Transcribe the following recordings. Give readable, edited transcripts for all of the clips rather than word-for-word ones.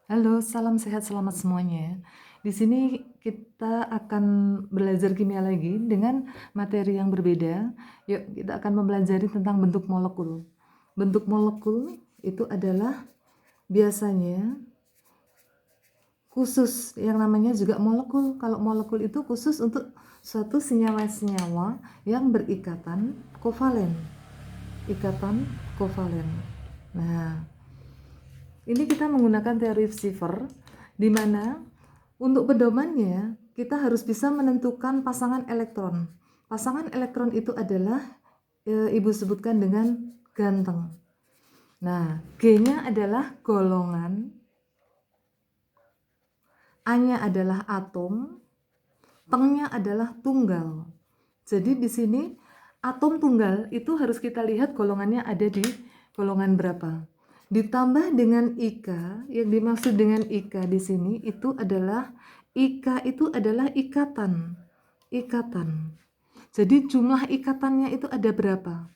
Halo, salam sehat selamat semuanya. Di sini kita akan belajar kimia lagi dengan materi yang berbeda. Yuk, kita akan mempelajari tentang bentuk molekul. Bentuk molekul itu adalah biasanya khusus, yang namanya juga molekul. Kalau molekul itu khusus untuk suatu senyawa-senyawa yang berikatan kovalen. Ikatan kovalen. Nah, ini kita menggunakan teori Schiffer, di mana untuk pedomannya kita harus bisa menentukan pasangan elektron. Pasangan elektron itu adalah Ibu sebutkan dengan ganteng. Nah, G-nya adalah golongan, A-nya adalah atom, tengnya adalah tunggal. Jadi di sini atom tunggal itu harus kita lihat golongannya ada di golongan berapa. Ditambah dengan IK, yang dimaksud dengan IK di sini itu adalah IK itu adalah ikatan. Ikatan. Jadi jumlah ikatannya itu ada berapa?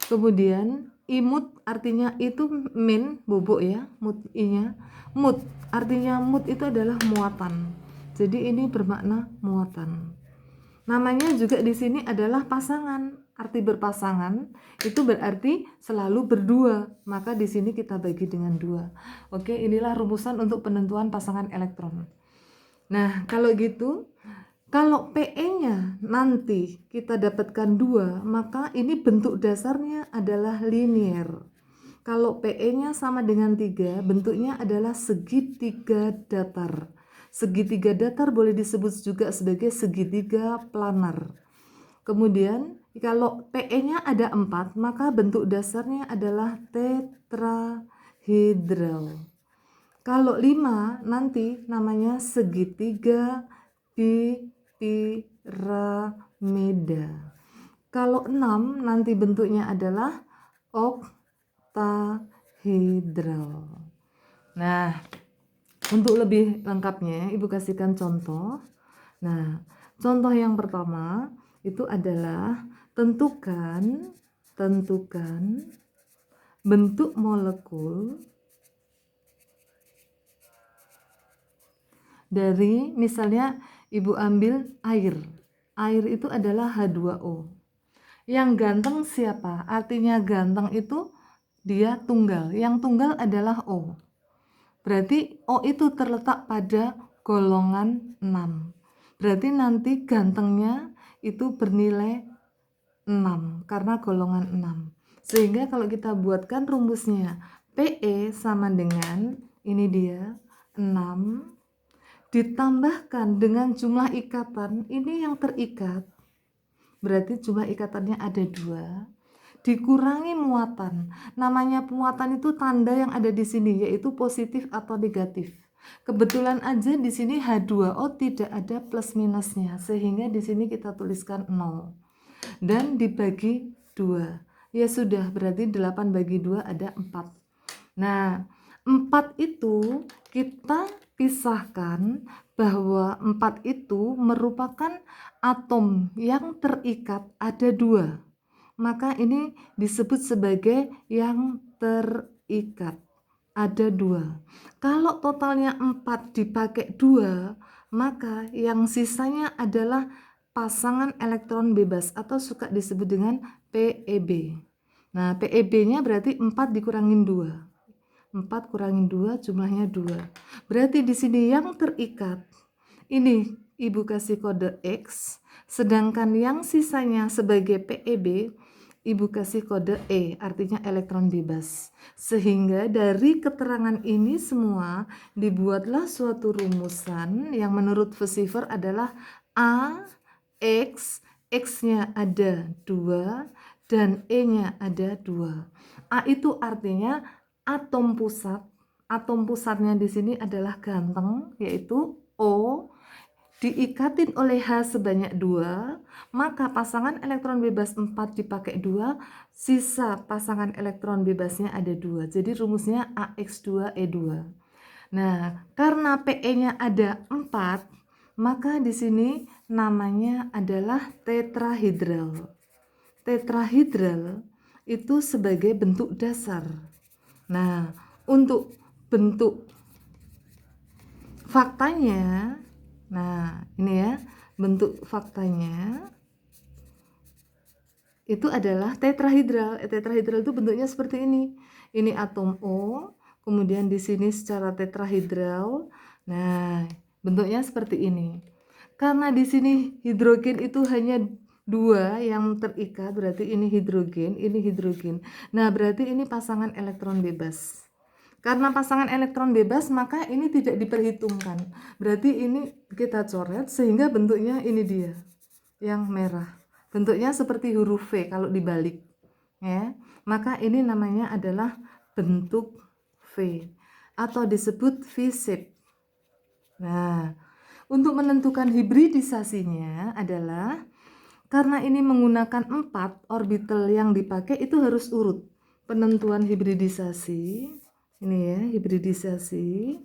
Kemudian imut artinya itu min, bubuk ya, mut i-nya. Mut artinya mut itu adalah muatan. Jadi ini bermakna muatan. Namanya juga di sini adalah pasangan. Arti berpasangan itu berarti selalu berdua. Maka di sini kita bagi dengan dua. Oke, inilah rumusan untuk penentuan pasangan elektron. Nah, kalau gitu, kalau PE-nya nanti kita dapatkan dua, maka ini bentuk dasarnya adalah linear. Kalau PE-nya sama dengan 3, bentuknya adalah segitiga datar. Segitiga datar boleh disebut juga sebagai segitiga planar. Kemudian kalau PE-nya ada 4, maka bentuk dasarnya adalah tetrahedral. Kalau 5 nanti namanya segitiga bipiramida. Kalau 6 nanti bentuknya adalah oktahedral. Nah, untuk lebih lengkapnya, Ibu kasihkan contoh. Nah, contoh yang pertama itu adalah tentukan bentuk molekul dari, misalnya Ibu ambil air. Air itu adalah H2O. Yang ganteng siapa? Artinya ganteng itu dia tunggal. Yang tunggal adalah O. Berarti O itu terletak pada golongan 6. Berarti nanti gantengnya itu bernilai 6 karena golongan 6. Sehingga kalau kita buatkan rumusnya, PE sama dengan ini dia 6 ditambahkan dengan jumlah ikatan, ini yang terikat. Berarti jumlah ikatannya ada 2. Dikurangi muatan. Namanya muatan itu tanda yang ada di sini, yaitu positif atau negatif. Kebetulan aja di sini H2O tidak ada plus minusnya, sehingga di sini kita tuliskan 0. Dan dibagi 2. Ya sudah, berarti 8 bagi 2 ada 4. Nah, 4 itu kita pisahkan bahwa 4 itu merupakan atom yang terikat ada 2. Maka ini disebut sebagai yang terikat. Ada 2. Kalau totalnya 4 dipakai 2, maka yang sisanya adalah pasangan elektron bebas atau suka disebut dengan PEB. Nah, PEB-nya berarti 4 dikurangin 2. 4 kurangin 2 jumlahnya 2. Berarti di sini yang terikat ini Ibu kasih kode X, sedangkan yang sisanya sebagai PEB Ibu kasih kode E, artinya elektron bebas. Sehingga dari keterangan ini semua dibuatlah suatu rumusan yang menurut Schiffer adalah A, X, X-nya ada 2 dan E-nya ada 2. A itu artinya atom pusat. Atom pusatnya di sini adalah ganteng, yaitu O, diikatin oleh H sebanyak 2, maka pasangan elektron bebas 4 dipakai 2, sisa pasangan elektron bebasnya ada 2. Jadi rumusnya AX2E2. Nah, karena PE-nya ada 4, maka di sini namanya adalah tetrahedral. Tetrahedral itu sebagai bentuk dasar. Nah, untuk bentuk faktanya, nah ini ya, bentuk faktanya itu adalah tetrahedral. Tetrahedral itu bentuknya seperti ini. Ini atom O, kemudian di sini secara tetrahedral. Nah, bentuknya seperti ini. Karena di sini hidrogen itu hanya 2 yang terikat, berarti ini hidrogen, ini hidrogen. Nah, berarti ini pasangan elektron bebas. Karena pasangan elektron bebas, maka ini tidak diperhitungkan. Berarti ini kita coret sehingga bentuknya ini dia, yang merah. Bentuknya seperti huruf V kalau dibalik, ya. Maka ini namanya adalah bentuk V atau disebut V-shape. Nah, untuk menentukan hibridisasinya adalah karena ini menggunakan 4 orbital yang dipakai itu harus urut. Penentuan hibridisasi, ini ya, hibridisasi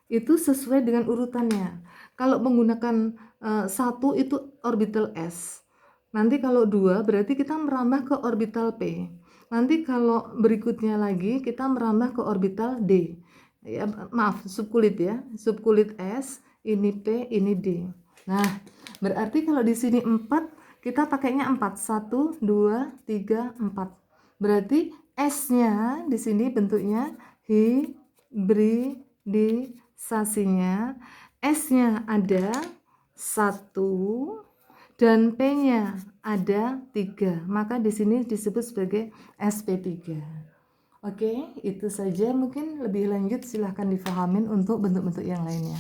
itu sesuai dengan urutannya. Kalau menggunakan 1 itu orbital S. Nanti kalau 2 berarti kita merambah ke orbital P. Nanti kalau berikutnya lagi kita merambah ke orbital D. Ya, maaf, subkulit ya. Subkulit S, ini P, ini D. Nah, berarti kalau di sini 4, kita pakainya 4. 1, 2, 3, 4. Berarti S-nya di sini bentuknya hibridisasinya. S-nya ada 1 dan P-nya ada 3. Maka di sini disebut sebagai sp3. Oke, itu saja. Mungkin lebih lanjut silahkan difahamin untuk bentuk-bentuk yang lainnya.